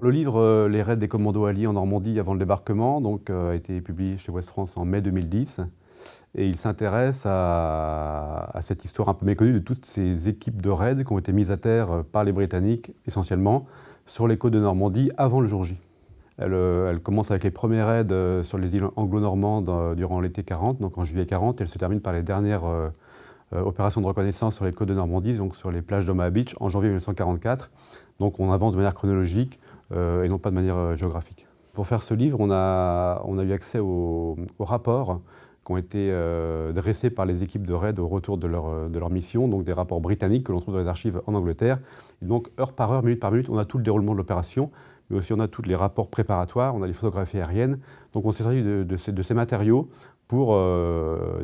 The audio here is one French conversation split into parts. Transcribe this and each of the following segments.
Le livre Les raids des commandos alliés en Normandie avant le débarquement a été publié chez Ouest France en mai 2010. Et il s'intéresse à cette histoire un peu méconnue de toutes ces équipes de raids qui ont été mises à terre par les Britanniques, essentiellement, sur les côtes de Normandie avant le jour J. Elle commence avec les premiers raids sur les îles anglo-normandes durant l'été 40, donc en juillet 40, et elle se termine par les dernières opérations de reconnaissance sur les côtes de Normandie, donc sur les plages d'Omaha Beach, en janvier 1944. Donc on avance de manière chronologique et non pas de manière géographique. Pour faire ce livre, on a eu accès aux rapports qui ont été dressés par les équipes de raid au retour de leur mission, donc des rapports britanniques que l'on trouve dans les archives en Angleterre. Et donc, heure par heure, minute par minute, on a tout le déroulement de l'opération, mais aussi on a tous les rapports préparatoires, on a les photographies aériennes. Donc on s'est servi de ces matériaux pour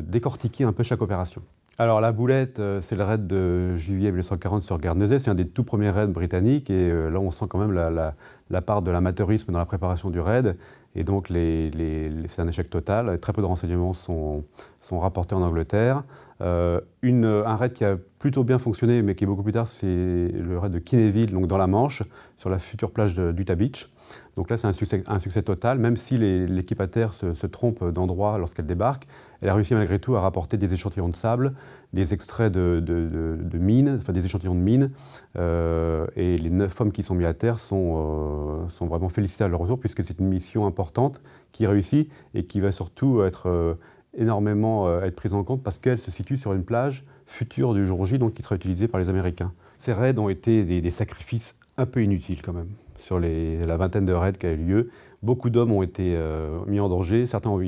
décortiquer un peu chaque opération. Alors la Boulette, c'est le raid de juillet 1940 sur Guernesey, c'est un des tout premiers raids britanniques et là on sent quand même la part de l'amateurisme dans la préparation du raid et donc c'est un échec total, très peu de renseignements sont rapportés en Angleterre. Un raid qui a plutôt bien fonctionné mais qui est beaucoup plus tard, c'est le raid de Kinneville, donc dans la Manche, sur la future plage d'Utah Beach. Donc là, c'est un succès total, même si l'équipe à terre se trompe d'endroit lorsqu'elle débarque. Elle a réussi malgré tout à rapporter des échantillons de sable, des extraits de mines, enfin des échantillons de mines. Et les 9 hommes qui sont mis à terre sont vraiment félicités à leur retour, puisque c'est une mission importante qui réussit et qui va surtout être être prise en compte parce qu'elle se situe sur une plage future du jour J, donc qui sera utilisée par les Américains. Ces raids ont été des sacrifices un peu inutiles quand même. Sur la vingtaine de raids qui a eu lieu, beaucoup d'hommes ont été mis en danger, certains ont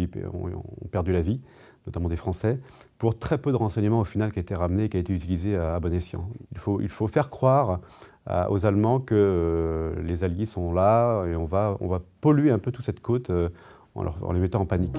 perdu la vie, notamment des Français, pour très peu de renseignements au final qui a été ramené et qui a été utilisé à bon escient. Il faut faire croire aux Allemands que les Alliés sont là et on va polluer un peu toute cette côte en les mettant en panique.